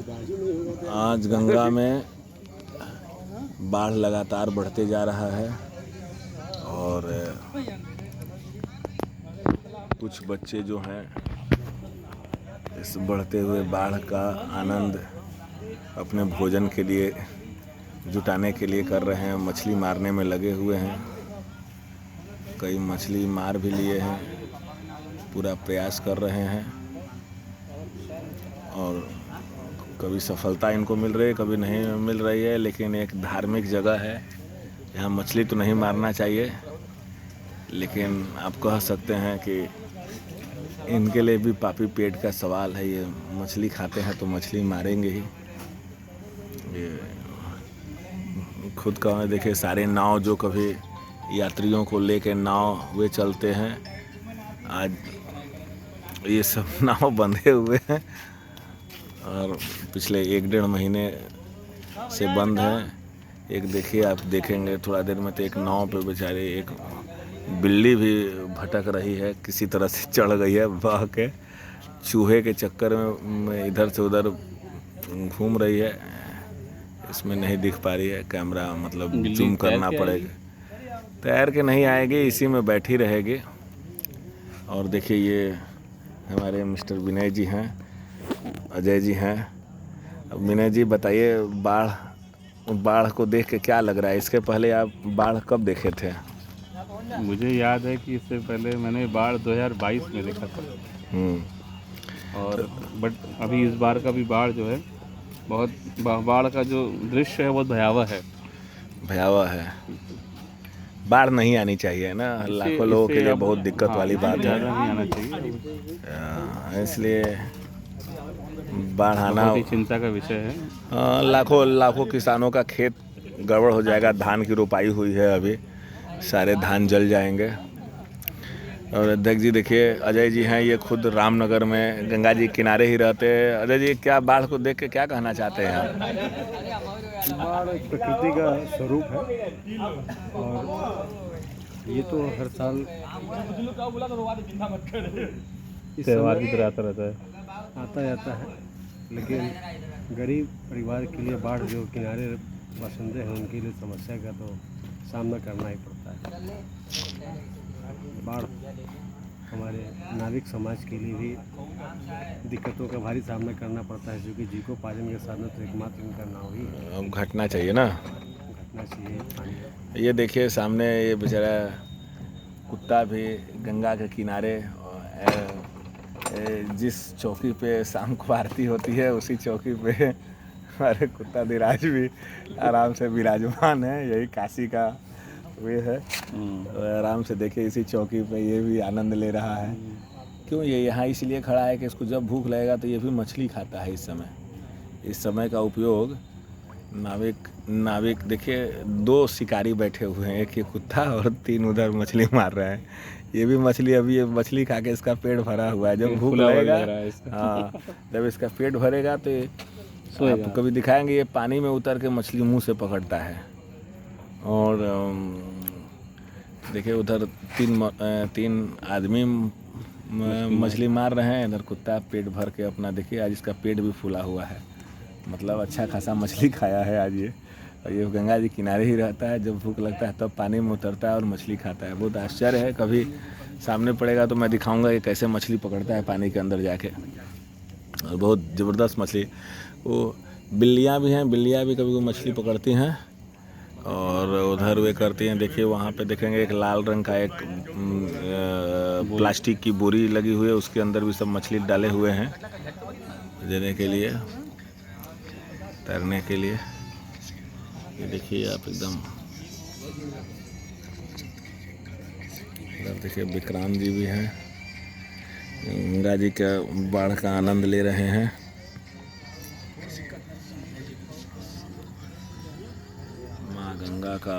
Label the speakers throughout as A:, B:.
A: आज गंगा में बाढ़ लगातार बढ़ते जा रहा है और कुछ बच्चे जो हैं इस बढ़ते हुए बाढ़ का आनंद अपने भोजन के लिए जुटाने के लिए कर रहे हैं। मछली मारने में लगे हुए हैं, कई मछली मार भी लिए हैं, पूरा प्रयास कर रहे हैं और कभी सफलता इनको मिल रही है, कभी नहीं मिल रही है। लेकिन एक धार्मिक जगह है, यहाँ मछली तो नहीं मारना चाहिए, लेकिन आप कह सकते हैं कि इनके लिए भी पापी पेट का सवाल है। ये मछली खाते हैं तो मछली मारेंगे ही। ये खुद का देखिए, सारे नाव जो कभी यात्रियों को लेकर नाव वे चलते हैं, आज ये सब नाव बंधे हुए हैं और पिछले 1-1.5 महीने से बंद हैं। एक देखिए, आप देखेंगे थोड़ा देर में तो एक नाव पे बेचारे एक बिल्ली भी भटक रही है, किसी तरह से चढ़ गई है बह के, चूहे के चक्कर में इधर से उधर घूम रही है। इसमें नहीं दिख पा रही है, कैमरा मतलब जूम करना पड़ेगा। तैर के नहीं आएगी, इसी में बैठी रहेगी। और देखिए, ये हमारे मिस्टर विनय जी हैं, अजय जी हैं। अब विनय जी बताइए, बाढ़ को देख के क्या लग रहा है? इसके पहले आप बाढ़ कब देखे थे?
B: मुझे याद है कि इससे पहले मैंने बाढ़ 2022 में देखा था। और बट अभी इस बार का भी बाढ़ जो है, बहुत बाढ़ का जो दृश्य है बहुत भयावह है।
A: बाढ़ नहीं आनी चाहिए ना, लाखों लोगों के लिए बहुत दिक्कत वाली बात है।
B: ज़्यादा नहीं आना चाहिए,
A: इसलिए बाढ़ आना
B: बहुत ही चिंता का विषय है।
A: लाखों किसानों का खेत गड़बड़ हो जाएगा। धान की रोपाई हुई है, अभी सारे धान जल जाएंगे। और अध्यक्ष जी देखिए, अजय जी हैं, ये खुद रामनगर में गंगा जी किनारे ही रहते हैं। अजय जी, क्या बाढ़ को देख के क्या कहना चाहते हैं आप?
C: बाढ़ एक प्रकृति का स्वरूप है और ये तो हर साल
B: त्यौहार की तरह आता
C: जाता है। लेकिन गरीब परिवार के लिए बाढ़ जो किनारे बसंदे हैं, उनके लिए समस्या का तो सामना करना ही पड़ता है। बाढ़ हमारे नाविक समाज के लिए भी दिक्कतों का भारी सामना करना पड़ता है, क्योंकि जीविकोपार्जन के साधन तो एकमात्र इनका नाव ही है।
A: अब घटना चाहिए ना,
C: घटना चाहिए।
A: ये देखिए सामने ये बेचारा कुत्ता भी गंगा के किनारे, जिस चौकी पे शाम को आरती होती है उसी चौकी पे हमारे कुत्ता धीराज भी आराम से विराजमान है। यही काशी का वे है। आराम से देखिए, इसी चौकी पे ये भी आनंद ले रहा है। क्यों ये यहाँ इसलिए खड़ा है कि इसको जब भूख लगेगा तो ये भी मछली खाता है। इस समय का उपयोग नाविक देखिए, 2 शिकारी बैठे हुए हैं, एक ये कुत्ता और 3 उधर मछली मार रहे हैं। ये भी मछली, अभी ये मछली खा के इसका पेट भरा हुआ है। जब भूख लगेगा, हाँ, जब इसका पेट भरेगा तो आप कभी दिखाएंगे, ये पानी में उतर के मछली मुंह से पकड़ता है। और देखिए, उधर 3 आदमी मछली मार रहे हैं, इधर कुत्ता पेट भर के अपना, देखिए आज इसका पेट भी फूला हुआ है, मतलब अच्छा खासा मछली खाया है आज ये। और ये गंगा जी किनारे ही रहता है, जब भूख लगता है तब पानी में उतरता है और मछली खाता है। बहुत आश्चर्य है, कभी सामने पड़ेगा तो मैं दिखाऊंगा कि कैसे मछली पकड़ता है पानी के अंदर जाके। और बहुत ज़बरदस्त मछली। वो बिल्लियाँ भी हैं, बिल्लियाँ भी कभी मछली पकड़ती हैं और उधर वे करती हैं। देखिए वहाँ पे देखेंगे एक लाल रंग का एक प्लास्टिक की बोरी लगी हुई है, उसके अंदर भी सब मछली डाले हुए हैं देने के लिए, तैरने के लिए। ये देखिए आप एकदम, इधर देखिए विक्रांत जी भी हैं, गंगा जी का बाढ़ का आनंद ले रहे हैं। माँ गंगा का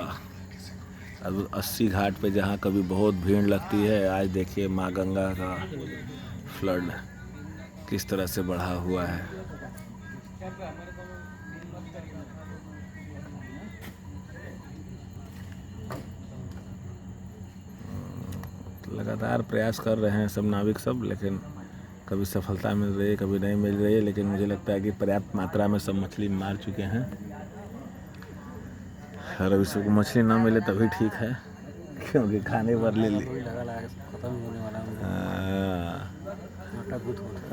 A: अब 80 घाट पे जहाँ कभी बहुत भीड़ लगती है, आज देखिए माँ गंगा का फ्लड किस तरह से बढ़ा हुआ है। लगातार प्रयास कर रहे हैं सब नाविक सब, लेकिन कभी सफलता मिल रही है, कभी नहीं मिल रही है, लेकिन मुझे लगता है कि पर्याप्त मात्रा में सब मछली मार चुके हैं। और अभी सबको मछली ना मिले तभी ठीक है, क्योंकि खाने पर ले ली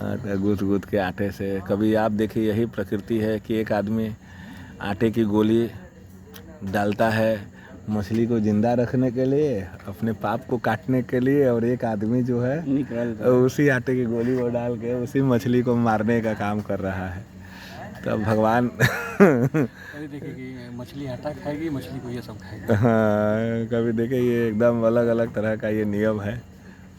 A: आटा गूँथ के आटे से। कभी आप देखिए, यही प्रकृति है कि एक आदमी आटे की गोली डालता है मछली को जिंदा रखने के लिए, अपने पाप को काटने के लिए, और एक आदमी जो है उसी आटे की गोली वो डाल के उसी मछली को मारने का काम कर रहा है। तो भगवान
C: कभी देखिए कि मछली आटा खाएगी, मछली को ये सब खाएगी।
A: हाँ, कभी देखिए ये एकदम अलग अलग तरह का ये नियम है।